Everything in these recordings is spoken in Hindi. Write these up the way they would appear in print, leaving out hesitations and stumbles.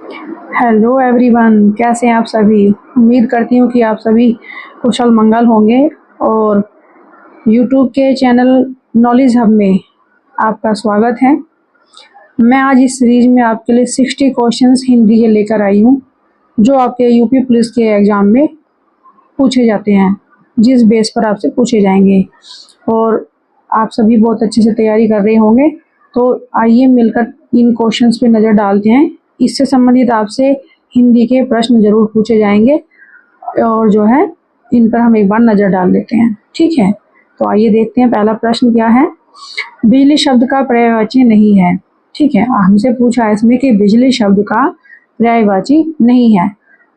हेलो एवरीवन, कैसे हैं आप सभी। उम्मीद करती हूँ कि आप सभी कुशल मंगल होंगे और यूट्यूब के चैनल नॉलेज हब में आपका स्वागत है। मैं आज इस सीरीज में आपके लिए 60 क्वेश्चंस हिंदी के लेकर आई हूँ, जो आपके यूपी पुलिस के एग्ज़ाम में पूछे जाते हैं, जिस बेस पर आपसे पूछे जाएंगे और आप सभी बहुत अच्छे से तैयारी कर रहे होंगे। तो आइए मिलकर इन क्वेश्चंस पे नज़र डालते हैं। इससे संबंधित आपसे हिंदी के प्रश्न जरूर पूछे जाएंगे और जो है इन पर हम एक बार नज़र डाल लेते हैं। ठीक है, तो आइए देखते हैं पहला प्रश्न क्या है। बिजली शब्द का पर्यायवाची नहीं है। ठीक है, हमसे पूछा है इसमें कि बिजली शब्द का पर्यायवाची नहीं है,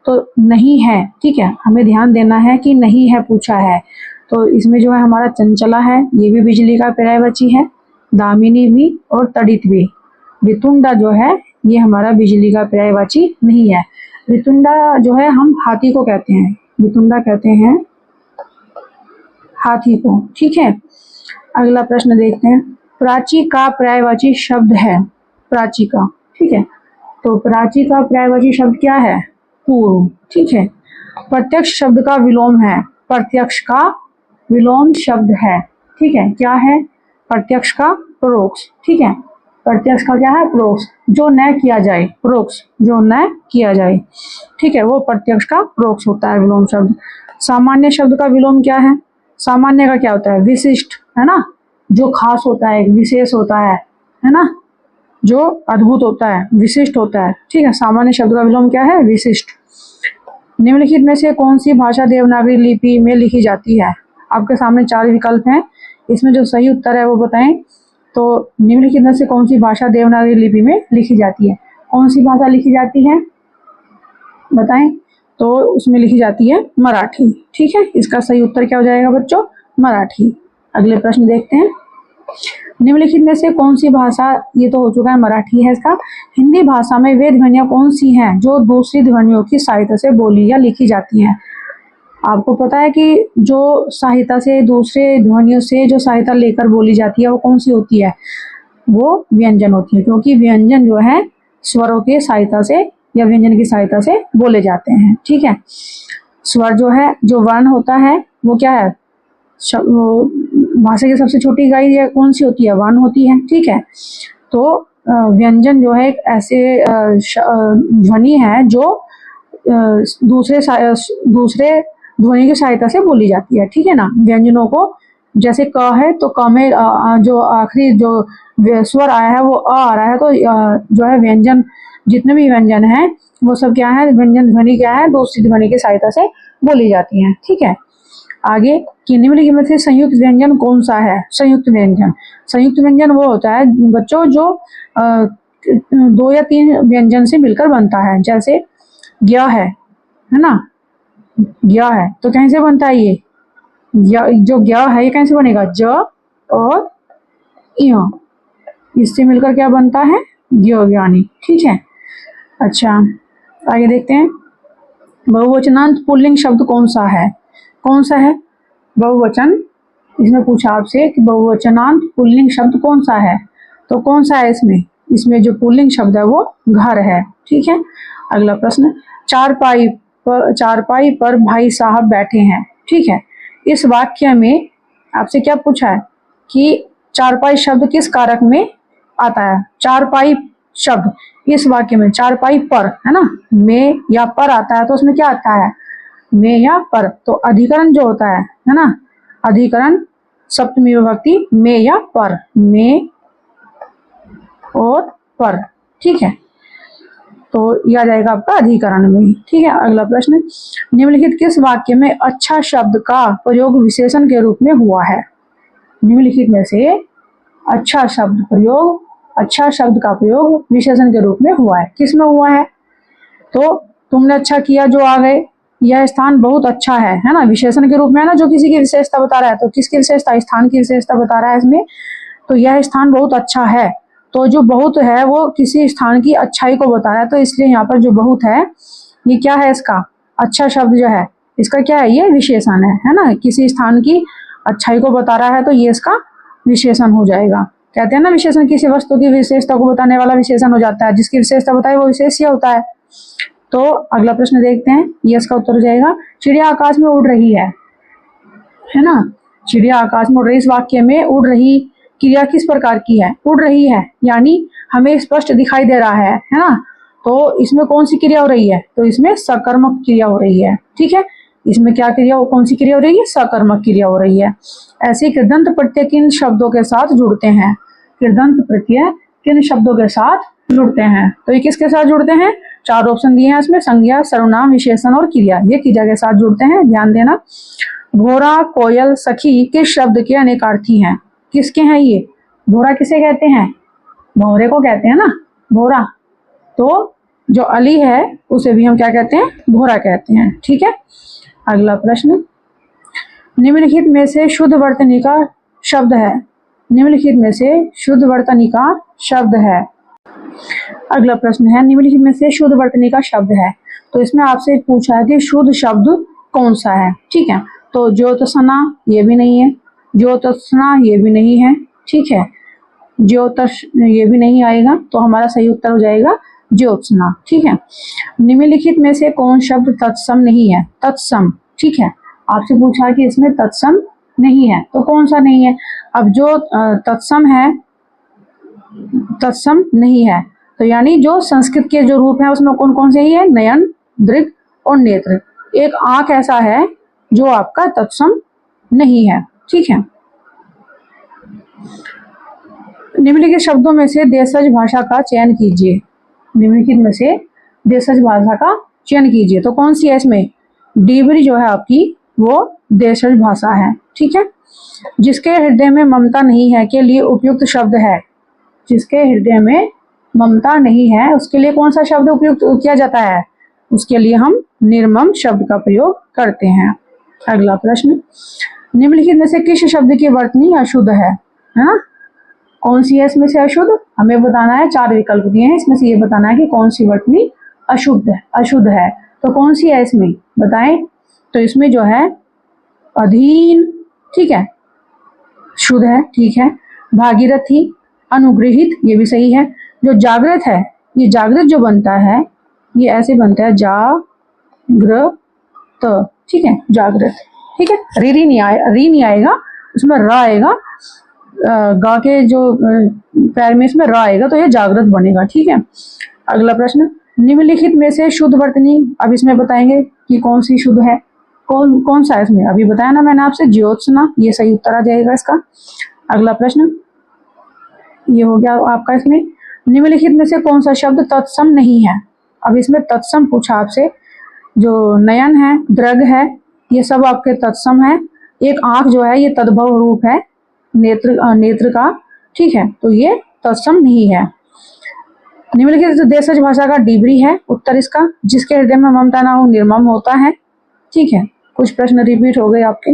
तो नहीं है। ठीक है, हमें ध्यान देना है कि नहीं है पूछा है, तो इसमें जो है हमारा चंचला है, ये भी बिजली का पर्यायवाची है, दामिनी भी और तड़ित भी। वितुंडा जो है ये हमारा बिजली का पर्यायवाची नहीं है। वितुंडा जो है हम हाथी को कहते हैं, वितुंडा कहते हैं हाथी को। ठीक है, अगला प्रश्न देखते हैं। प्राची का पर्यायवाची शब्द है, प्राची का। ठीक है, तो प्राची का पर्यायवाची शब्द क्या है? पूर्व। ठीक है, प्रत्यक्ष शब्द का विलोम है, प्रत्यक्ष का विलोम शब्द है। ठीक है, क्या है? प्रत्यक्ष का परोक्ष। ठीक है, प्रत्यक्ष का क्या है? परोक्ष, जो न किया जाए, परोक्ष जो न किया जाए। ठीक है, वो प्रत्यक्ष का परोक्ष होता है विलोम शब्द। सामान्य शब्द का विलोम क्या है? सामान्य का क्या होता है? विशिष्ट, है ना, जो खास होता है, विशेष होता है ना, जो अद्भुत होता है, विशिष्ट होता है। ठीक है, सामान्य शब्द का विलोम क्या है? विशिष्ट। निम्नलिखित में से कौन सी भाषा देवनागरी लिपि में लिखी जाती है? आपके सामने 4 विकल्प हैं, इसमें जो सही उत्तर है वो बताएं। तो निम्नलिखित में से कौन सी भाषा देवनागरी लिपि में लिखी जाती है? कौन सी भाषा लिखी जाती है बताएं। तो उसमें लिखी जाती है मराठी। ठीक है, इसका सही उत्तर क्या हो जाएगा बच्चों? मराठी। अगले प्रश्न देखते हैं। निम्नलिखित में से कौन सी भाषा, ये तो हो चुका है, मराठी है इसका। हिंदी भाषा में वे ध्वनियाँ कौन सी हैं जो दूसरी ध्वनियों की सहायता से बोली या लिखी जाती हैं? आपको पता है कि जो सहायता से, दूसरे ध्वनियों से जो सहायता लेकर बोली जाती है वो कौन सी होती है? वो व्यंजन होती है, क्योंकि व्यंजन जो है स्वरों की सहायता से या व्यंजन की सहायता से बोले जाते हैं। ठीक है, स्वर जो है, जो वर्ण होता है वो क्या है? वो भाषा की सबसे छोटी इकाई कौन सी होती है? वर्ण होती है। ठीक है, तो व्यंजन जो है एक ऐसे ध्वनि है जो दूसरे ध्वनि की सहायता से बोली जाती है। ठीक है ना, व्यंजनों को, जैसे क है तो क में जो आखिरी जो स्वर आया है वो अ आ रहा है, तो जो है व्यंजन, जितने भी व्यंजन हैं वो सब क्या है? व्यंजन ध्वनि क्या है? दूसरी ध्वनि की सहायता से बोली जाती है। ठीक है, आगे कि निम्नलिखित में से संयुक्त व्यंजन कौन सा है? संयुक्त व्यंजन, संयुक्त व्यंजन वो होता है बच्चों जो 2 या 3 व्यंजन से मिलकर बनता है। जैसे ज्ञ है ना, ज्ञ है तो कैसे बनता है ये? जो ज्ञ है ये कैसे बनेगा? ज और य, इससे मिलकर क्या बनता है? ज्ञानी। ठीक है, अच्छा आगे देखते हैं। बहुवचनांत पुल्लिंग शब्द कौन सा है? कौन सा है बहुवचन? इसमें पूछा आपसे कि बहुवचनांत पुल्लिंग शब्द कौन सा है, तो कौन सा है इसमें? इसमें जो पुल्लिंग शब्द है वो घर है। ठीक है, अगला प्रश्न। चारपाई पर भाई साहब बैठे हैं। ठीक है, इस वाक्य में आपसे क्या पूछा है कि चारपाई शब्द किस कारक में आता है? चारपाई शब्द इस वाक्य में, चारपाई पर, है ना, में या पर आता है, तो उसमें क्या आता है? में या पर। तो अधिकरण जो होता है ना, अधिकरण सप्तमी विभक्ति में या पर, में और पर। ठीक है, तो यह आ जाएगा आपका अधिकरण में। ठीक है, अगला प्रश्न। निम्नलिखित किस वाक्य में अच्छा शब्द का प्रयोग विशेषण के रूप में हुआ है? निम्नलिखित में से अच्छा शब्द प्रयोग, अच्छा शब्द का प्रयोग विशेषण के रूप में हुआ है, किस में हुआ है? तो तुमने अच्छा किया जो आ गए, यह स्थान बहुत अच्छा है ना, विशेषण के रूप में है ना, जो किसी की विशेषता बता रहा है। तो किसकी विशेषता? स्थान की विशेषता बता रहा है इसमें। तो यह स्थान बहुत अच्छा है, तो जो बहुत है वो किसी स्थान की अच्छाई को बता रहा है, तो इसलिए यहाँ पर जो बहुत है ये क्या है? इसका अच्छा शब्द जो है इसका क्या है? ये विशेषण है ना, किसी स्थान की अच्छाई को बता रहा है, तो ये इसका विशेषण हो जाएगा। कहते हैं ना, विशेषण किसी वस्तु की विशेषता को बताने वाला विशेषण हो जाता है, जिसकी विशेषता बताए वो विशेष्य होता है। तो अगला प्रश्न देखते हैं, ये इसका उत्तर हो जाएगा चिड़िया आकाश में उड़ रही है ना। चिड़िया आकाश में उड़ रही, इस वाक्य में उड़ रही क्रिया किस प्रकार की है? उड़ रही है, यानी हमें स्पष्ट दिखाई दे रहा है ना। तो इसमें कौन सी क्रिया हो रही है? तो इसमें सकर्मक क्रिया हो रही है, ठीक है। इसमें क्या क्रिया, कौन सी क्रिया हो रही है? सकर्मक क्रिया हो रही है। ऐसे कृदंत प्रत्यय किन शब्दों के साथ जुड़ते हैं? कृदंत प्रत्यय किन शब्दों के साथ जुड़ते हैं? तो ये किसके साथ जुड़ते हैं? 4 ऑप्शन दिए हैं इसमें, संज्ञा, सर्वनाम, विशेषण और क्रिया। ये क्रिया के साथ जुड़ते हैं, ध्यान देना। भोरा, कोयल, सखी किस शब्द के अनेकार्थी हैं? किसके हैं ये? भोरा किसे कहते हैं? भौरे को कहते हैं ना, भोरा। तो जो अली है उसे भी हम क्या कहते हैं? भोरा कहते हैं, ठीक है। अगला प्रश्न, निम्नलिखित में से शुद्ध वर्तनी का शब्द है। निम्नलिखित में से शुद्ध वर्तनी का शब्द है। अगला प्रश्न है, निम्नलिखित में से शुद्ध वर्तनी का शब्द है। तो इसमें आपसे पूछा है कि शुद्ध शब्द कौन सा है, ठीक है। तो ज्योत्सना ये भी नहीं है, ज्योत्सना ये भी नहीं है, ठीक है। ज्योतष ये भी नहीं आएगा, तो हमारा सही उत्तर हो जाएगा ज्योत्सना, ठीक है। निम्नलिखित में से कौन शब्द तत्सम नहीं है? तत्सम, ठीक है। आपसे पूछा है कि इसमें तत्सम नहीं है, तो कौन सा नहीं है? अब जो तत्सम है, तत्सम नहीं है, तो यानी जो संस्कृत के जो रूप है उसमें कौन कौन से ही है? नयन, दृग और नेत्र। एक आंख ऐसा है जो आपका तत्सम नहीं है, ठीक है। निम्नलिखित शब्दों में से देशज भाषा का चयन कीजिए। निम्नलिखित में से देशज भाषा का चयन कीजिए, तो कौन सी है इसमें? डीबरी जो है आपकी वो देशज भाषा है, ठीक है। जिसके हृदय में ममता नहीं है के लिए उपयुक्त शब्द है। जिसके हृदय में ममता नहीं है उसके लिए कौन सा शब्द उपयुक्त किया जाता है? उसके लिए हम निर्मम शब्द का प्रयोग करते हैं। अगला प्रश्न, निम्नलिखित में से किस शब्द की वर्तनी अशुद्ध है ना? कौन सी है इसमें से अशुद्ध? हमें बताना है, 4 विकल्प दिए हैं, इसमें से ये बताना है कि कौन सी वर्तनी अशुद्ध है। तो कौन सी है इसमें, बताएं। तो इसमें जो है अधीन, ठीक है, शुद्ध है, ठीक है। भागीरथी, अनुग्रहित, ये भी सही है। जो जागृत है, ये जागृत जो बनता है ये ऐसे बनता है जागृत, ठीक है, जागृत, ठीक है। री नहीं आएगा, उसमें र आएगा, गा के जो पैर में इसमें र आएगा, तो ये जागृत बनेगा, ठीक है। अगला प्रश्न, निम्नलिखित में से शुद्ध वर्तनी, अब इसमें बताएंगे कि कौन सी शुद्ध है, कौन सा है इसमें? अभी बताया ना मैंने आपसे, ज्योत्सना, ये सही उत्तर आ जाएगा इसका। अगला प्रश्न ये हो गया आपका। इसमें निम्नलिखित में से कौन सा शब्द तत्सम नहीं है? अब इसमें तत्सम पूछा आपसे, जो नयन है, दृग है, ये सब आपके तत्सम है। एक आंख जो है ये तद्भव रूप है नेत्र का, ठीक है, तो ये तत्सम नहीं है। निम्नलिखित देशज भाषा का डिबरी है उत्तर इसका। जिसके हृदय में ममता ना हो निर्मम होता है, ठीक है। कुछ प्रश्न रिपीट हो गए आपके।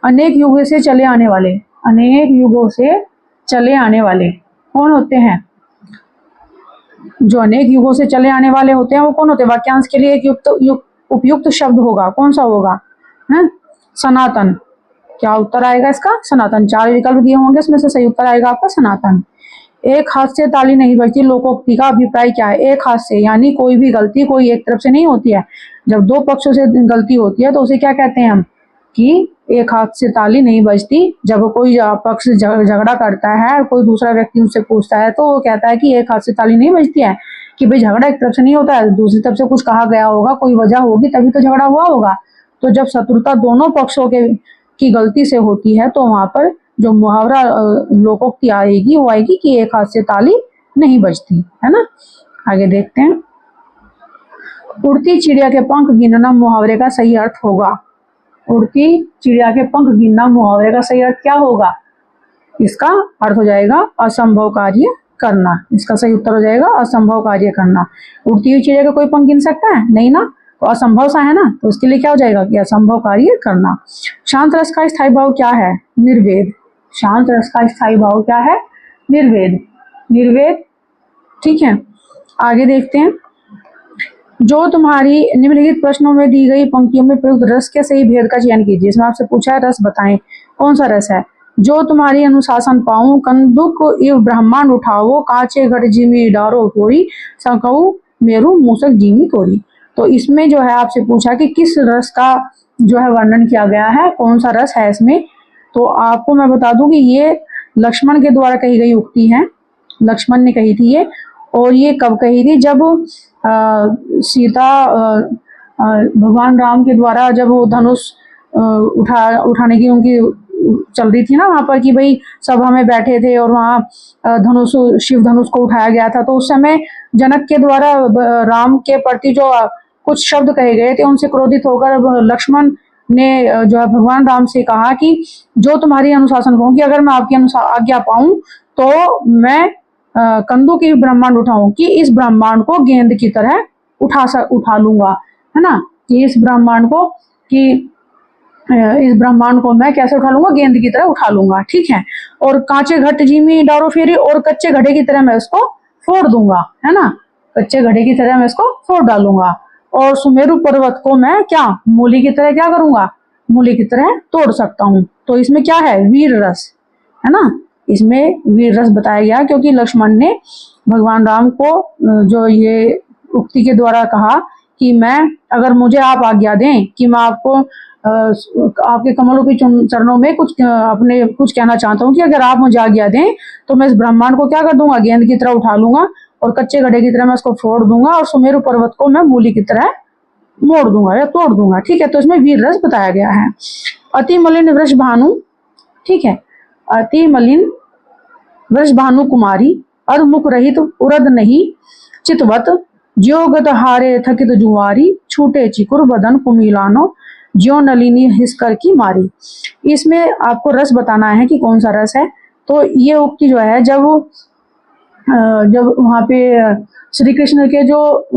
अनेक युगों से चले आने वाले, अनेक युगों से चले आने वाले कौन होते हैं? जो अनेक युगों से चले आने वाले होते हैं वो कौन होते हैं? वाक्यांश के लिए एक उपयुक्त शब्द होगा, कौन सा होगा? है सनातन। क्या उत्तर आएगा इसका? सनातन। 4 विकल्प दिए होंगे, इसमें से सही उत्तर आएगा आपका सनातन। एक हाथ से ताली नहीं बजती लोकोक्ति का अभिप्राय क्या है? एक हाथ से यानी कोई भी गलती कोई एक तरफ से नहीं होती है। जब 2 पक्षों से गलती होती है तो उसे क्या कहते हैं हम? कि एक हाथ से ताली नहीं बजती। जब कोई पक्ष झगड़ा करता है और कोई दूसरा व्यक्ति उससे पूछता है तो वो कहता है कि एक हाथ से ताली नहीं बजती है, कि भाई झगड़ा एक तरफ से नहीं होता है, दूसरी तरफ से कुछ कहा गया होगा, कोई वजह होगी तभी तो झगड़ा हुआ होगा। तो जब शत्रुता दोनों पक्षों की गलती से होती है तो वहां पर जो मुहावरा लोकोक्ति आएगी वो आएगी कि एक हाथ से ताली नहीं बजती, है ना। आगे देखते हैं। उड़ती चिड़िया के पंख गिनना मुहावरे का सही अर्थ होगा। उड़ती चिड़िया के पंख गिनना मुहावरे का सही अर्थ क्या होगा? इसका अर्थ हो जाएगा असंभव कार्य करना। इसका सही उत्तर हो जाएगा असंभव कार्य करना। उड़ती हुई चिड़िया का कोई पंख गिन सकता है? नहीं ना, तो असंभव सा है ना, तो उसके लिए क्या हो जाएगा कि असंभव कार्य करना। शांत रस का स्थायी भाव क्या है? निर्वेद। शांत रस का स्थायी भाव क्या है? निर्वेद। निर्वेद, ठीक है। आगे देखते हैं। जो तुम्हारी निम्नलिखित प्रश्नों में दी गई पंक्तियों में प्रयुक्त रस के सही भेद का चयन कीजिए। इसमें आपसे पूछा है रस बताएं, कौन सा रस है? जो तुम्हारी अनुशासन पाऊं, कंदुक इव ब्रह्मांड उठाओ, कांचे घट जिमी डारो कोई, सकऊ मेरु मूसक जीमी तोरी। तो इसमें जो है आपसे पूछा कि किस रस का जो है वर्णन किया गया है, कौन सा रस है इसमें। तो आपको मैं बता दूं कि ये लक्ष्मण के द्वारा कही गई उक्ति है, लक्ष्मण ने कही थी ये। और ये कब कही थी, जब सीता भगवान राम के द्वारा जब वो धनुष उठाने की उनकी चल रही थी ना वहां पर, कि भाई सभा में बैठे थे और वहाँ धनुष, शिव धनुष को उठाया गया था। तो उस समय जनक के द्वारा राम के प्रति जो कुछ शब्द कहे गए थे, उनसे क्रोधित होकर लक्ष्मण ने जो है भगवान राम से कहा कि जो तुम्हारी अनुशासन कहूँ, अगर मैं आपकी आज्ञा पाऊं तो मैं कंदों की ब्रह्मांड उठाऊं, कि इस ब्रह्मांड को गेंद की तरह उठा लूंगा, है ना, कि इस ब्रह्मांड को मैं कैसे उठा लूंगा, गेंद की तरह उठा लूंगा, ठीक है। और कांचे घट जी में डारो फेरी, और कच्चे घड़े की तरह मैं इसको फोड़ दूंगा, है ना, कच्चे घड़े की तरह मैं इसको फोड़ डालूंगा। और सुमेरु पर्वत को मैं क्या मूली की तरह क्या करूंगा, मूली की तरह तोड़ सकता हूँ। तो इसमें क्या है, वीर रस, है ना, इसमें वीर रस बताया गया, क्योंकि लक्ष्मण ने भगवान राम को जो ये उक्ति के द्वारा कहा कि मैं, अगर मुझे आप आज्ञा दें कि मैं आपको आपके कमलों के चरणों में कुछ कहना चाहता हूँ, कि अगर आप मुझे आज्ञा दें तो मैं इस ब्रह्मांड को क्या कर दूंगा, गेंद की तरह उठा लूंगा, और कच्चे घड़े की तरह मैं इसको फोड़ दूंगा, और सुमेरु पर्वत को मैं मूली की तरह मोड़ दूंगा या तोड़ दूंगा, ठीक है। तो इसमें वीर रस बताया गया है। अति मलिन वृष भानु, ठीक है, अति मलिन वृष भानु कुमारी, अधमुख रहित उरद नहीं चितवत, ज्यो गत हारे थकित जुआरी, छूटे चिकुर बदन कुमिलानो, ज्यो नलिनी हिसकर की मारी। इसमें आपको रस बताना है कि कौन सा रस है। तो ये उक्ति जो है, जब वहां पे श्री कृष्ण के जो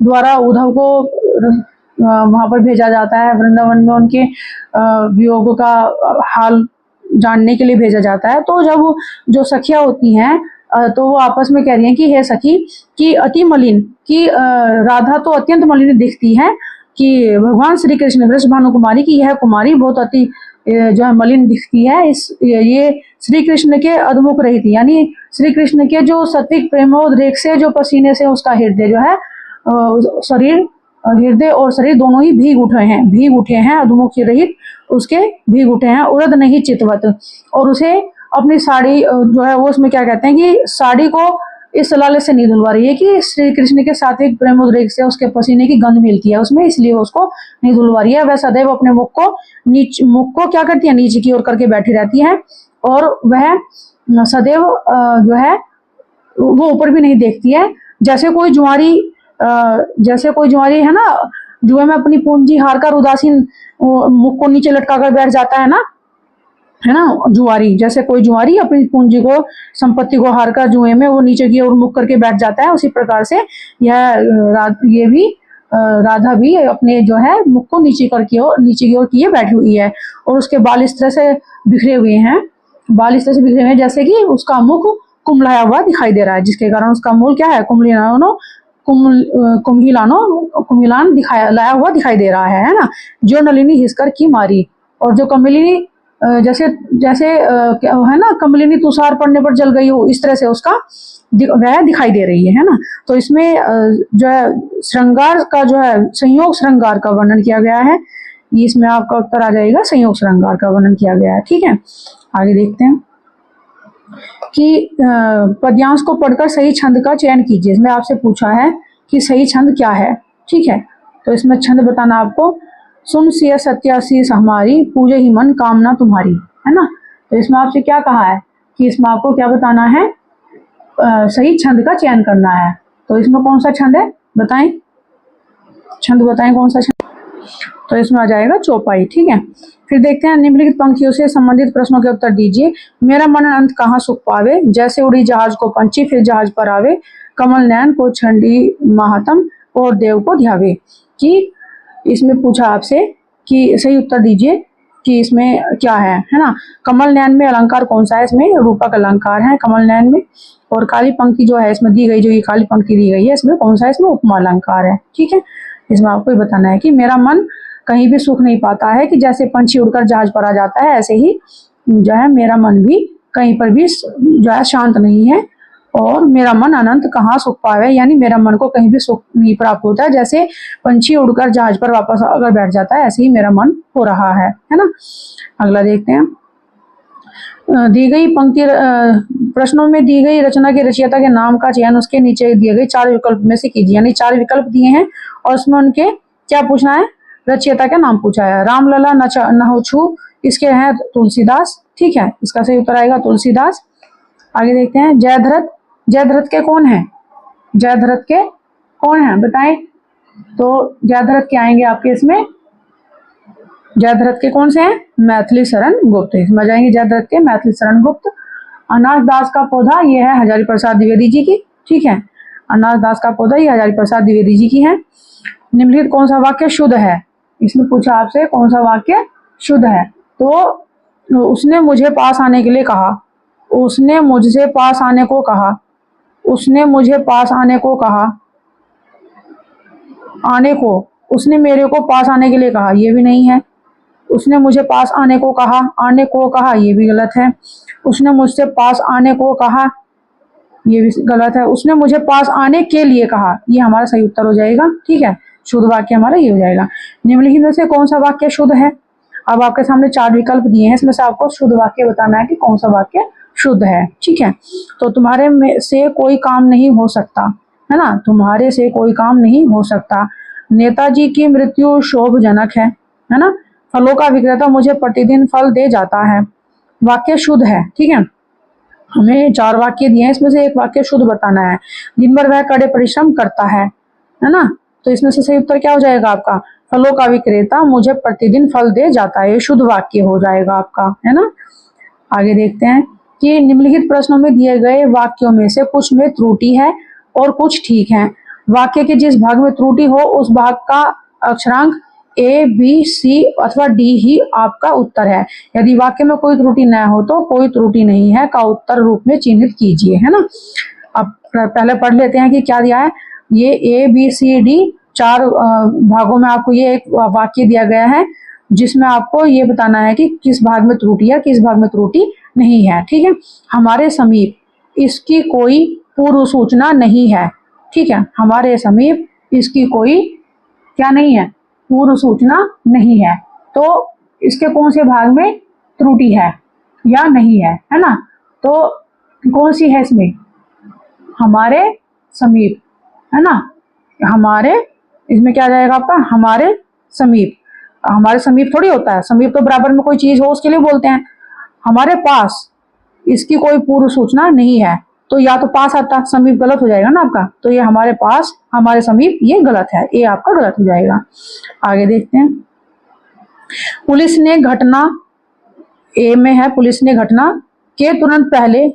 द्वारा उद्धव को वहां पर भेजा जाता है वृंदावन में, उनके वियोग का हाल जानने के लिए भेजा जाता है। तो जब जो सखियां होती हैं तो वो आपस में कह रही हैं कि हे सखी, कि अति मलिन, कि राधा तो अत्यंत मलिन दिखती है, कि भगवान श्री कृष्ण वृष भानु कुमारी की यह कुमारी बहुत अति जो है मलिन दिखती है। ये श्री कृष्ण के अधमुख रही थी, यानी श्री कृष्ण के जो सात्विक प्रेमोद्रेक से, जो पसीने से उसका हृदय जो है हृदय और शरीर दोनों ही भीग उठे हैं, अधमुख रहित उसके भीग उठे हैं, उरद नहीं चितवत। और उसे अपनी साड़ी जो है वो उसमें क्या कहते हैं कि साड़ी को इस लालच से नहीं धुलवा रही है कि श्री कृष्ण के सात्विक प्रेमोद्रेक से उसके पसीने की गंध मिलती है उसमें, इसलिए वो उसको नहीं धुलवा रही है। वह सदैव अपने मुख को क्या करती है, नीचे की ओर करके बैठी रहती है, और वह सदैव जो है वो ऊपर भी नहीं देखती है। जैसे कोई जुआरी है ना, जुए में अपनी पूंजी हारकर उदासीन मुख को नीचे लटका कर बैठ जाता है ना जुआरी, जैसे कोई जुआरी अपनी पूंजी को, संपत्ति को हारकर जुए में वो नीचे की ओर मुख करके बैठ जाता है, उसी प्रकार से ये भी राधा भी अपने जो है मुख को नीचे की ओर किए बैठी हुई है, और उसके बाल इस तरह से बिखरे हुए हैं, जैसे कि उसका मुख कुम्हलाया हुआ दिखाई दे रहा है, जिसके कारण उसका मूल क्या है, कुम्हिलान लाया हुआ दिखाई दे रहा है ना। जो नलिनी हिसकर की मारी, और जो कमलिनी जैसे है ना, कमलिनी तुषार पड़ने पर जल गई हो, इस तरह से उसका वह दिखाई दे रही है ना। तो इसमें जो है श्रृंगार का जो है संयोग श्रृंगार का वर्णन किया गया है, इसमें आपका उत्तर आ जाएगा, संयोग श्रृंगार का वर्णन किया गया है, ठीक है। आगे देखते हैं कि पद्यांश को पढ़कर सही छंद का चयन कीजिए। इसमें आपसे पूछा है कि सही छंद क्या है, ठीक है। तो इसमें छंद बताना आपको, सुन सिय सत्याशीष हमारी, पूजे ही मन कामना तुम्हारी, है ना। तो इसमें आपसे क्या कहा है कि इसमें आपको क्या बताना है, सही छंद का चयन करना है। तो इसमें कौन सा छंद है बताएं, छंद बताएं कौन सा छंद। तो इसमें आ जाएगा चौपाई, ठीक है। फिर देखते हैं, निम्नलिखित पंक्तियों से संबंधित प्रश्नों के उत्तर दीजिए। मेरा मन अंत कहाँ सुख पावे, जैसे उड़ी जहाज को पंछी फिर जहाज पर आवे, कमल नयन को छंडी महात्म और देव को ध्यावे। कि इसमें पूछा आपसे कि सही उत्तर दीजिए कि इसमें क्या है ना। कमल नयन में अलंकार कौन सा है, इसमें रूपक अलंकार है कमल नयन में। और काली पंक्ति जो है इसमें दी गई, जो ये काली पंक्ति दी गई है, इसमें कौन सा है, इसमें उपमा अलंकार है, ठीक है। इसमें आपको ये बताना है कि मेरा मन कहीं भी सुख नहीं पाता है, कि जैसे पंछी उड़कर जहाज पर आ जाता है, ऐसे ही जो है मेरा मन भी कहीं पर भी जो है शांत नहीं है, और मेरा मन अनंत कहाँ सुख पावे, यानी मेरा मन को कहीं भी सुख नहीं प्राप्त होता है। जैसे पंछी उड़कर जहाज पर वापस अगर बैठ जाता है, ऐसे ही मेरा मन हो रहा है ना। अगला देखते हैं। दी गई पंक्ति प्रश्नों में दी गई रचना के रचयिता के नाम का चयन उसके नीचे दिए गए 4 विकल्प में से कीजिए, यानी 4 विकल्प दिए हैं और उसमें उनके क्या पूछना है, रचयिता का नाम पूछा है। रामलला नहुछु, इसके हैं तुलसीदास, ठीक है, इसका सही उत्तर आएगा तुलसीदास। आगे देखते हैं। जयद्रथ, जयद्रथ के कौन है, जयद्रथ के कौन है बताएं। तो जयद्रथ के आएंगे आपके इसमें, जयद्रथ के कौन से हैं, मैथिली शरण गुप्त, इसमें जाएंगे जयद्रथ के मैथिली शरण गुप्त। अनाथ दास का पौधा ये है हजारी प्रसाद द्विवेदी जी की, ठीक है, अनाथ दास का पौधा ये हजारी प्रसाद द्विवेदी जी की है। निम्नलिखित कौन सा वाक्य शुद्ध है, इसमें पूछा आपसे कौन सा वाक्य शुद्ध है। तो उसने मुझे पास आने के लिए कहा, उसने मुझसे पास आने को कहा, उसने मुझे पास आने को कहा, आने को, उसने मेरे को पास आने के लिए कहा, ये भी नहीं है। उसने मुझे पास आने को कहा, आने को कहा, ये भी गलत है। उसने मुझसे पास आने को कहा, ये भी गलत है। उसने मुझे पास आने के लिए कहा, ये हमारा सही उत्तर हो जाएगा, ठीक है, शुद्ध वाक्य हमारा ये हो जाएगा। निम्नलिखित में से कौन सा वाक्य शुद्ध है। अब आपके सामने 4 विकल्प दिए हैं, इसमें से आपको शुद्ध वाक्य बताना है कि कौन सा वाक्य शुद्ध है, ठीक है। तो तुम्हारे में से कोई काम नहीं हो सकता, है ना, तुम्हारे से कोई काम नहीं हो सकता। नेताजी की मृत्यु शोभजनक है ना। फलों का विक्रेता मुझे प्रतिदिन फल दे जाता है, वाक्य शुद्ध है, ठीक है। हमें 4 वाक्य दिए हैं, इसमें से एक वाक्य शुद्ध बताना है। दिन भर वह कड़े परिश्रम करता है ना, तो इसमें से सही उत्तर क्या हो जाएगा आपका, फलों का विक्रेता मुझे प्रतिदिन फल दे जाता है, ये शुद्ध वाक्य हो जाएगा आपका, है ना। आगे देखते हैं कि निम्नलिखित प्रश्नों में दिए गए वाक्यों में से कुछ में त्रुटि है और कुछ ठीक है। वाक्य के जिस भाग में त्रुटि हो उस भाग का अक्षरांक ए, बी, सी अथवा डी ही आपका उत्तर है। यदि वाक्य में कोई त्रुटि न हो तो कोई त्रुटि नहीं है का उत्तर रूप में चिन्हित कीजिए, है ना। अब पहले पढ़ लेते हैं कि क्या दिया है। ये ए, बी, सी, डी 4 भागों में आपको ये एक वाक्य दिया गया है, जिसमें आपको ये बताना है कि किस भाग में त्रुटि है, किस भाग में त्रुटि नहीं है, ठीक है। हमारे समीप इसकी कोई पूर्व सूचना नहीं है, ठीक है, हमारे समीप इसकी कोई क्या नहीं है, पूर्व सूचना नहीं है। तो इसके कौन से भाग में त्रुटि है या नहीं है ना। तो कौन सी है इसमें, हमारे समीप, है ना, हमारे, इसमें क्या जाएगा आपका, हमारे समीप। हमारे समीप थोड़ी होता है, समीप तो बराबर में कोई चीज हो उसके लिए बोलते हैं। हमारे पास इसकी कोई पूर्व सूचना नहीं है, तो या तो पास आता, समीप गलत हो जाएगा ना आपका, तो ये हमारे पास, हमारे समीप, ये गलत है, ये आपका गलत हो जाएगा। आगे देखते हैं। पुलिस ने घटना, ए में है, पुलिस ने घटना के तुरंत पहले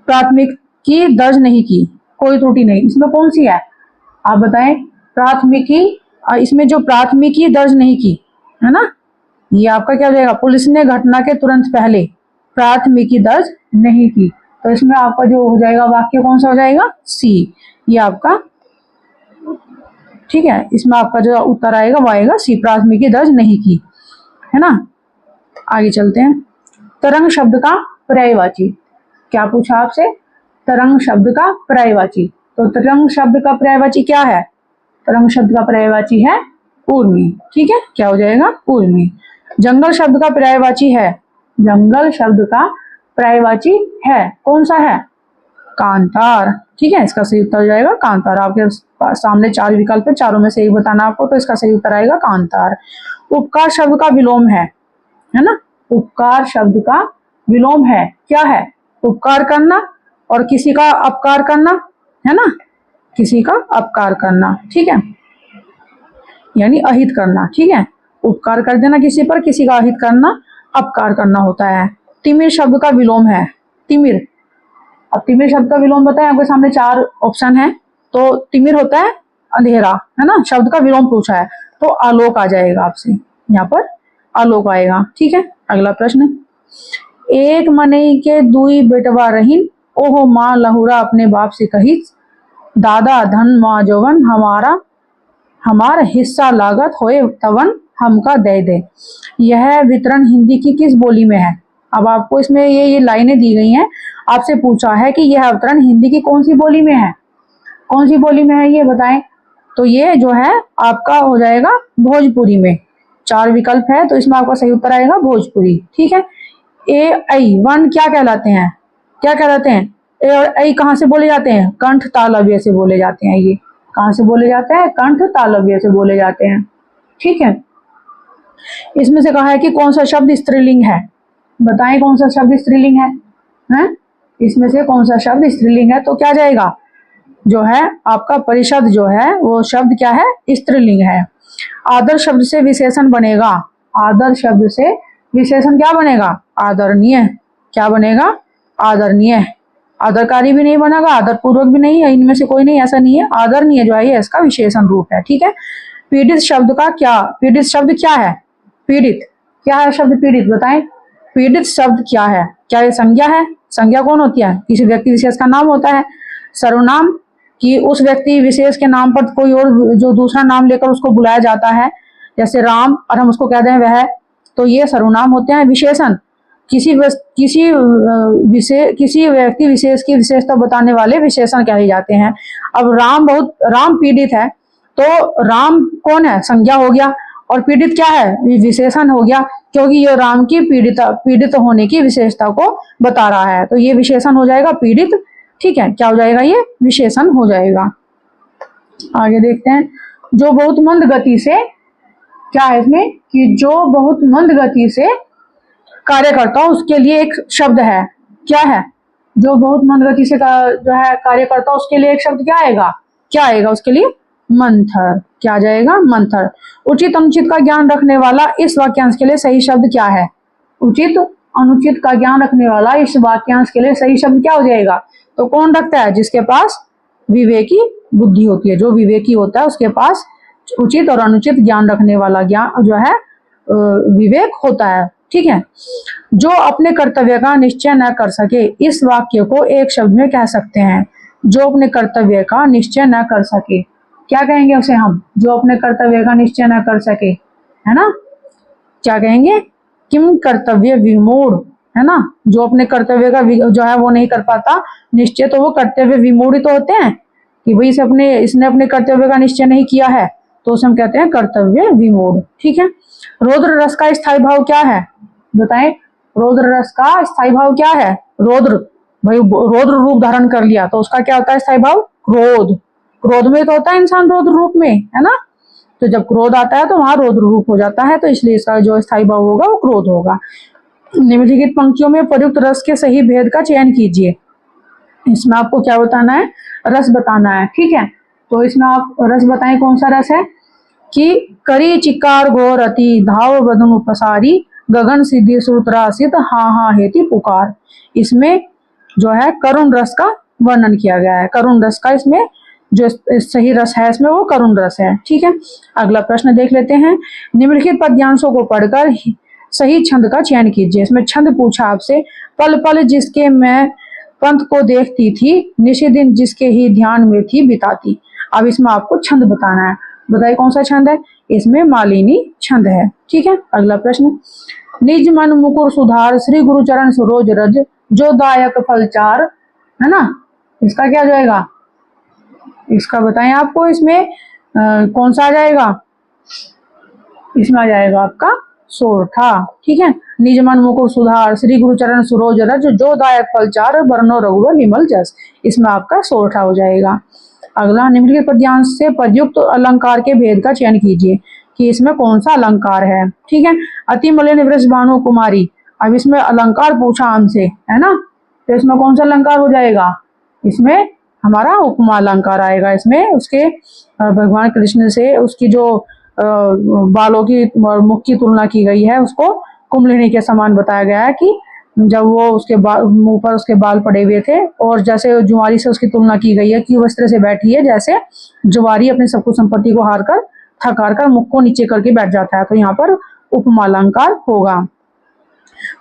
प्राथमिकी दर्ज नहीं की, कोई त्रुटि नहीं। इसमें कौन सी है आप बताएं, प्राथमिकी, इसमें जो प्राथमिकी दर्ज नहीं की, है ना, ये आपका क्या हो जाएगा, पुलिस ने घटना के तुरंत पहले प्राथमिकी दर्ज नहीं की, तो इसमें आपका जो हो जाएगा वाक्य कौन सा हो जाएगा, सी, ये आपका, ठीक है, इसमें आपका जो उत्तर आएगा वो आएगा सी, प्राथमिकी दर्ज नहीं की, है ना। आगे चलते हैं। तरंग शब्द का पर्यायवाची, क्या पूछा आपसे, तरंग शब्द का पर्यायवाची। तो तरंग शब्द का पर्यायवाची क्या है, तरंग शब्द का पर्यायवाची है ऊर्मी, ठीक है, क्या हो जाएगा, ऊर्मी। जंगल शब्द का पर्यायवाची है, जंगल शब्द का पर्यायवाची है, कौन सा है, कांतार, ठीक है, इसका सही उत्तर हो जाएगा कांतार। आपके सामने 4 विकल्प है, चारों में से एक बताना आपको, तो इसका सही उत्तर आएगा कांतार। उपकार शब्द का विलोम है ना, उपकार शब्द का विलोम है, क्या है, उपकार करना और किसी का अपकार करना, है ना, किसी का अपकार करना, ठीक है, यानी अहित करना, ठीक है, उपकार कर देना किसी पर, किसी का अहित करना अपकार करना होता है। तिमिर शब्द का विलोम है, तिमिर, अब तिमिर शब्द का विलोम बताएं, आपके सामने 4 ऑप्शन है, तो तिमिर होता है अंधेरा, है ना, शब्द का विलोम पूछा है तो आलोक आ जाएगा आपसे, यहाँ पर आलोक आएगा, ठीक है। अगला प्रश्न, एक मनई के दुई बेटवा रहीन, ओहो माँ लहुरा अपने बाप से कही, दादा धन माँ जौवन हमारा, हमार हिस्सा लागत होए तवन हमका दे दे। यह वितरण हिंदी की किस बोली में है, अब आपको इसमें ये लाइनें दी गई हैं, आपसे पूछा है कि यह अवतरण हिंदी की कौन सी बोली में है, कौन सी बोली में है ये बताएं। तो ये जो है आपका हो जाएगा भोजपुरी में। 4 विकल्प है तो इसमें आपका सही उत्तर आएगा भोजपुरी। ठीक है। ए ऐ वन क्या कहलाते हैं, क्या कहलाते हैं? ए और ऐ कहाँ से बोले जाते हैं? कंठ तालव्य से बोले जाते हैं। ये कहाँ से बोले जाते हैं? कंठ तालव्य से बोले जाते हैं। ठीक है। इसमें से कहा है कि कौन सा शब्द स्त्रीलिंग है, बताएं कौन सा शब्द स्त्रीलिंग है? हैं? इसमें से कौन सा शब्द स्त्रीलिंग है? तो क्या जाएगा, जो है आपका परिषद जो है वो शब्द क्या है? स्त्रीलिंग है। आदर शब्द से विशेषण बनेगा, आदर शब्द से विशेषण क्या बनेगा? आदरणीय। क्या बनेगा? आदरणीय। आदरकारी भी नहीं बनेगा, आदर पूर्वक भी नहीं है, इनमें से कोई नहीं, ऐसा नहीं है। आदरणीय जो है ये इसका विशेषण रूप है। ठीक है। पीड़ित शब्द का क्या, पीड़ित शब्द क्या है? पीड़ित क्या है शब्द? पीड़ित बताएं। पीड़ित शब्द क्या है? क्या ये संज्ञा है? संज्ञा कौन होती है? किसी व्यक्ति विशेष का नाम होता है। सर्वनाम कि उस व्यक्ति विशेष के नाम पर कोई और जो दूसरा नाम लेकर उसको बुलाया जाता है, जैसे राम और हम उसको कहते हैं वह, तो ये सर्वनाम होते हैं। विशेषण किसी व्यक्ति विशेष की विशेषता बताने वाले विशेषण कहे जाते हैं। अब राम पीड़ित है तो राम कौन है? संज्ञा हो गया, और पीड़ित क्या है? विशेषण हो गया, क्योंकि ये राम की पीड़ित होने की विशेषता को बता रहा है, तो ये विशेषण हो जाएगा पीड़ित। ठीक है। क्या हो जाएगा? ये विशेषण हो जाएगा। आगे देखते हैं। जो बहुत मंद गति से, क्या है इसमें कि जो बहुत मंद गति से कार्य करता हो उसके लिए एक शब्द है। क्या है? जो बहुत मंद गति से जो है कार्य करता हो उसके लिए एक शब्द क्या आएगा? क्या आएगा उसके लिए? मंथर। क्या जाएगा? मंथर। उचित अनुचित का ज्ञान रखने वाला इस वाक्यांश के लिए सही शब्द क्या है? उचित अनुचित का ज्ञान रखने वाला इस वाक्यांश के लिए सही शब्द क्या हो जाएगा? तो कौन रखता है? जिसके पास विवेकी बुद्धि होती है, जो विवेकी होता है उसके पास उचित और अनुचित ज्ञान रखने वाला ज्ञान जो है विवेक होता है। ठीक है। जो अपने कर्तव्य का निश्चय न कर सके, इस वाक्य को एक शब्द में कह सकते हैं। जो अपने कर्तव्य का निश्चय न कर सके, क्या कहेंगे उसे हम? जो अपने कर्तव्य का निश्चय न कर सके, है ना, क्या कहेंगे? किम कर्तव्य विमूढ़, है ना। जो अपने कर्तव्य का जो है वो नहीं कर पाता निश्चय, तो वो कर्तव्य विमूढ़ तो होते हैं कि भाई इसने अपने कर्तव्य का निश्चय नहीं किया है, तो उसे हम कहते हैं कर्तव्य विमूढ़। ठीक है। रौद्र रस का स्थायी भाव क्या है? बताएं। रौद्र रस का स्थायी भाव क्या है? रौद्र, भाई रौद्र रूप धारण कर लिया तो उसका क्या होता है स्थायी भाव? क्रोध। क्रोध में तो होता है इंसान रौद्र रूप में, है ना। तो जब क्रोध आता है तो वहां रौद्र रूप हो जाता है, तो इसलिए इसका जो स्थायी भाव होगा वो क्रोध होगा। निम्नलिखित पंक्तियों में प्रयुक्त रस के सही भेद का चयन कीजिए। इसमें आपको क्या बताना है? रस बताना है। ठीक है। तो इसमें आप रस बताएं कौन सा रस है? कि करी चिकार घोर अति धाव बदन पसारी गगन सिद्धि सूत्रासित हाँ हाँ हेती पुकार। इसमें जो है करुण रस का वर्णन किया गया है। करुण रस का इसमें जो सही रस है इसमें वो करुण रस है। ठीक है। अगला प्रश्न देख लेते हैं। निम्नलिखित पद्यांशों को पढ़कर सही छंद का चयन कीजिए। इसमें छंद पूछा आपसे। पल पल जिसके मैं पंथ को देखती थी, निशि दिन जिसके ही ध्यान में थी बिताती। अब इसमें आपको छंद बताना है। बताइए कौन सा छंद है? इसमें मालिनी छंद है। ठीक है। अगला प्रश्न। निज मन मुकुर सुधार श्री गुरु चरण सरोज रज जो दायक फलचार, है ना। इसका क्या जाएगा? इसका बताएं आपको इसमें कौन सा आ जाएगा? इसमें आ जाएगा आपका सोरठा। ठीक है। निज मन मुकुर सुधार श्री गुरु चरण सरोज रज जो दायक फलचार बरनो रघुवर विमल जस। इसमें आपका सोरठा हो जाएगा। अगला। निम्नलिखित पद्यांश से प्रयुक्त अलंकार के भेद का चयन कीजिए कि इसमें कौन सा अलंकार है। ठीक है। अति मलिन वृष भानु कुमारी। अब इसमें अलंकार पूछा हमसे, है ना, तो इसमें कौन सा अलंकार हो जाएगा? इसमें हमारा उपमा अलंकार आएगा। इसमें उसके भगवान कृष्ण से उसकी जो बालों की मुख की तुलना की गई है, उसको कुंभलिनी के समान बताया गया है कि जब वो उसके मुंह पर उसके बाल पड़े हुए थे, और जैसे जुआरी से उसकी तुलना की गई है कि वो इस तरह से बैठी है जैसे जुआरी अपनी सब कुछ संपत्ति को थकार कर मुख को नीचे करके बैठ जाता है, तो यहाँ पर उपमा अलंकार होगा।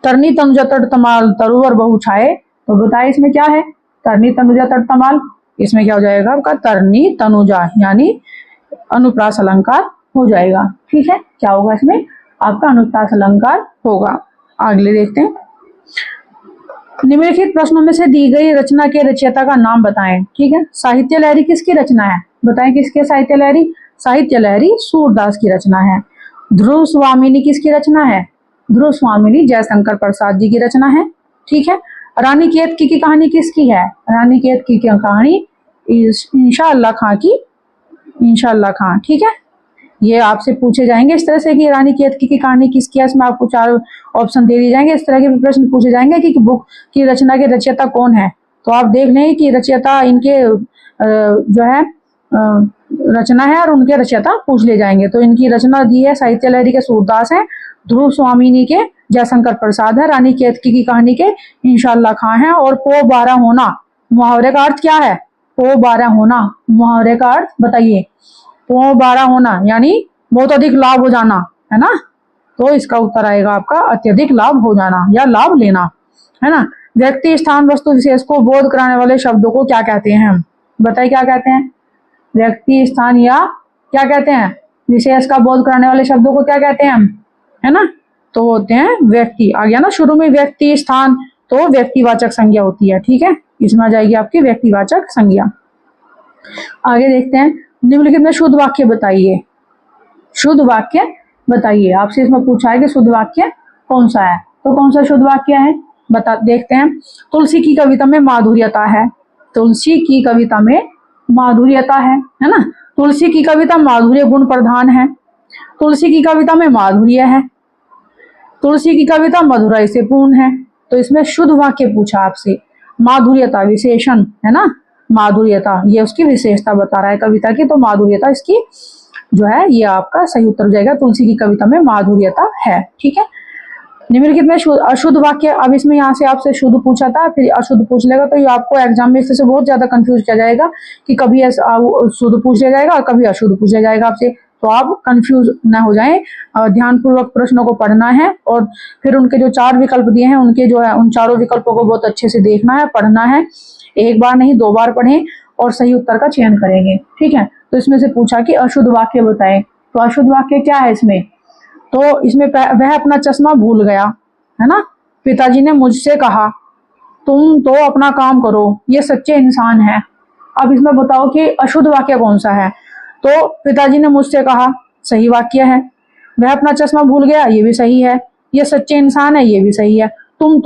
तरनी तनुजा तट तमाल तरुवर बहु छाए। तो बताइए इसमें क्या है? तरनी तनुजा तट तमाल। इसमें क्या हो जाएगा आपका? तरनी तनुजा यानी अनुप्रास अलंकार हो जाएगा। ठीक है। क्या होगा इसमें? आपका अनुप्रास अलंकार होगा। अगले देखते हैं। निम्नलिखित प्रश्नों में से दी गई रचना के रचयिता का नाम बताएं। ठीक है, साहित्य लहरी किसकी रचना है? बताएं किसके साहित्य लहरी? साहित्य लहरी सूरदास की रचना है। ध्रुव स्वामिनी किसकी रचना है? ध्रुव स्वामिनी जयशंकर प्रसाद जी की रचना है। ठीक है, रानी केतकी की कहानी किसकी है? रानी केतकी की कहानी इंशाअल्लाह खां की, इंशाअल्लाह खां। ठीक है, ये आपसे पूछे जाएंगे इस तरह से कि रानी केतकी की कहानी किसकी है। इसमें आपको 4 ऑप्शन दे दिए जाएंगे। इस तरह के प्रश्न पूछे जाएंगे कि बुक की रचना के रचयिता कौन है। तो आप देख लें कि रचयिता इनके जो है रचना है और उनके रचयिता पूछ ले जाएंगे। तो इनकी रचना दी है साहित्य लहरी के सूरदास है, ध्रुव स्वामिनी के जयशंकर प्रसाद है, रानी केतकी की कहानी के इंशाअल्लाह खां है। और पो 12 होना मुहावरे का अर्थ क्या है? पो 12 होना मुहावरे का अर्थ बताइए। पो 12 होना यानी बहुत अधिक लाभ हो जाना, है ना। तो इसका उत्तर आएगा आपका अत्यधिक लाभ हो जाना या लाभ लेना, है ना। व्यक्ति, स्थान, वस्तु, विशेष को बोध कराने वाले शब्दों को क्या कहते हैं? बताइए क्या कहते हैं? व्यक्ति, स्थान या क्या कहते हैं? विशेष का बोध कराने वाले शब्दों को क्या कहते हैं? है ना, तो होते हैं व्यक्ति। आ गया ना शुरू में व्यक्ति, स्थान, तो व्यक्तिवाचक संज्ञा होती है। ठीक है, इसमें आ जाएगी आपकी व्यक्तिवाचक संज्ञा। आगे देखते हैं, निम्नलिखित में शुद्ध वाक्य बताइए। शुद्ध वाक्य बताइए, आपसे इसमें पूछा है कि शुद्ध वाक्य कौन सा है, तो कौन सा शुद्ध वाक्य है बता देखते हैं। तुलसी की कविता में माधुर्यता है। तुलसी की कविता में माधुर्यता है ना। तुलसी की कविता माधुर्य गुण प्रधान है। तुलसी की कविता में माधुर्य है। तुलसी की कविता मधुराई से पूर्ण है। तो इसमें शुद्ध वाक्य पूछा आपसे। माधुर्यता विशेषण है ना, माधुर्यता ये उसकी विशेषता बता रहा है कविता की, तो माधुर्यता इसकी जो है ये आपका सही उत्तर हो जाएगा। तुलसी की कविता में माधुर्यता है। ठीक है, निम्नलिखित में अशुद्ध वाक्य, अब इसमें यहाँ से आपसे शुद्ध पूछा था फिर अशुद्ध पूछ लेगा, तो ये आपको एग्जाम में इससे बहुत ज्यादा कंफ्यूज किया जाएगा कि कभी शुद्ध पूछ लिया जाएगा और कभी अशुद्ध पूछ लिया जाएगा आपसे। तो आप कंफ्यूज ना हो जाएं, ध्यानपूर्वक प्रश्नों को पढ़ना है और फिर उनके जो 4 विकल्प दिए हैं उनके जो है उन चारों विकल्पों को बहुत अच्छे से देखना है, पढ़ना है। एक बार नहीं 2 बार पढ़ें और सही उत्तर का चयन करेंगे। ठीक है, तो इसमें से पूछा कि अशुद्ध वाक्य बताएं, तो अशुद्ध वाक्य क्या है इसमें? तो इसमें वह अपना चश्मा भूल गया, है ना। पिताजी ने मुझसे कहा तुम तो अपना काम करो, ये सच्चे इंसान है। अब इसमें बताओ कि अशुद्ध वाक्य कौन सा है? तो पिताजी ने मुझसे कहा सही वाक्य है। वह अपना चश्मा भूल गया, ये भी सही है। ये सच्चे इंसान है, ये भी सही है। तुम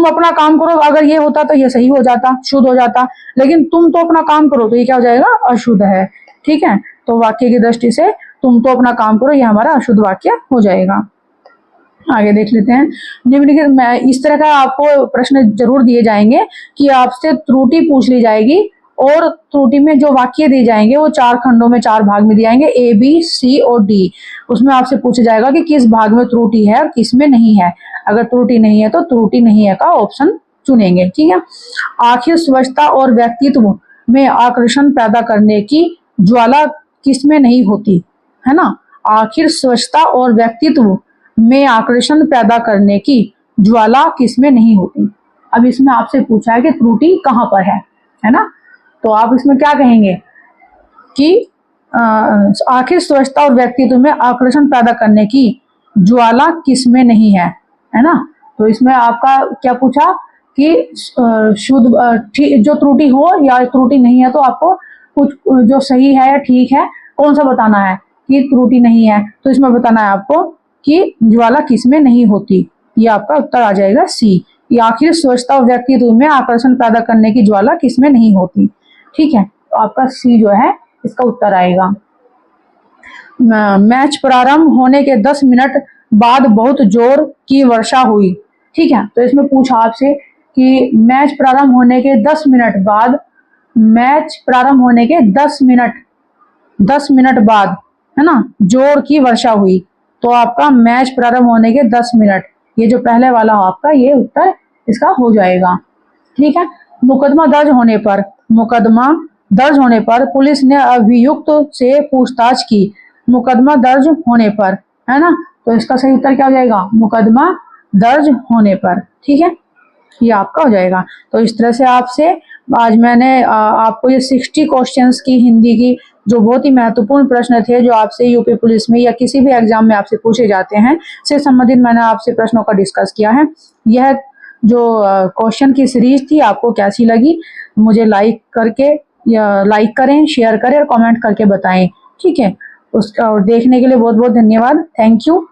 अपना काम करो, अगर ये होता तो ये सही हो जाता, शुद्ध हो जाता, लेकिन तुम तो अपना काम करो तो ये क्या हो जाएगा? अशुद्ध है। ठीक है, तो वाक्य की दृष्टि से तुम तो अपना काम करो ये हमारा अशुद्ध वाक्य हो जाएगा। आगे देख लेते हैं, निम्नलिखित में इस तरह का आपको प्रश्न जरूर दिए जाएंगे कि आपसे त्रुटि पूछ ली जाएगी और त्रुटि में जो वाक्य दिए जाएंगे वो 4 खंडों में 4 भाग में दिए जाएंगे, ए, बी, सी और डी। उसमें आपसे पूछा जाएगा कि किस भाग में त्रुटि है और किस में नहीं है। अगर त्रुटि नहीं है तो त्रुटि नहीं है का ऑप्शन चुनेंगे। ठीक है, आखिर स्वच्छता और व्यक्तित्व में आकर्षण पैदा करने की ज्वाला किसमें नहीं होती, है ना। आखिर स्वच्छता और व्यक्तित्व में आकर्षण पैदा करने की ज्वाला किसमें नहीं होती। अब इसमें आपसे पूछा है कि त्रुटि कहाँ पर है ना। तो आप इसमें क्या कहेंगे कि आखिर स्वच्छता और व्यक्तित्व में आकर्षण पैदा करने की ज्वाला किसमें नहीं है ना। तो इसमें आपका क्या पूछा कि शुद्ध जो त्रुटि हो या त्रुटि नहीं है, तो आपको कुछ जो सही है या ठीक है कौन सा बताना है कि त्रुटि नहीं है। तो इसमें बताना है आपको कि ज्वाला किसमें नहीं होती। ये आपका उत्तर आ जाएगा सी। ये आखिर स्वच्छता और व्यक्तित्व में आकर्षण पैदा करने की ज्वाला किसमें नहीं होती। ठीक है, तो आपका सी जो है इसका उत्तर आएगा। मैच प्रारंभ होने के 10 मिनट बाद बहुत जोर की वर्षा हुई। ठीक है, तो इसमें पूछा आपसे कि मैच प्रारंभ होने के 10 मिनट बाद, मैच प्रारंभ होने के 10 मिनट बाद, है ना, जोर की वर्षा हुई। तो आपका मैच प्रारंभ होने के 10 मिनट, ये जो पहले वाला आपका ये उत्तर इसका हो जाएगा। ठीक है, मुकदमा दर्ज होने पर पुलिस ने अभियुक्त से पूछताछ की। मुकदमा दर्ज होने पर, है ना, तो इसका सही उत्तर क्या हो जाएगा? मुकदमा दर्ज होने पर। ठीक है, ये आपका हो जाएगा। तो इस तरह से आपसे आज मैंने आपको ये 60 क्वेश्चंस की हिंदी की जो बहुत ही महत्वपूर्ण प्रश्न थे जो आपसे यूपी पुलिस में या किसी भी एग्जाम में आपसे पूछे जाते हैं से संबंधित मैंने आपसे प्रश्नों का डिस्कस किया है। यह जो क्वेश्चन की सीरीज थी आपको कैसी लगी, मुझे लाइक करके या लाइक करें, शेयर करें और कमेंट करके बताएं। ठीक है, उसका और देखने के लिए बहुत बहुत धन्यवाद। Thank you.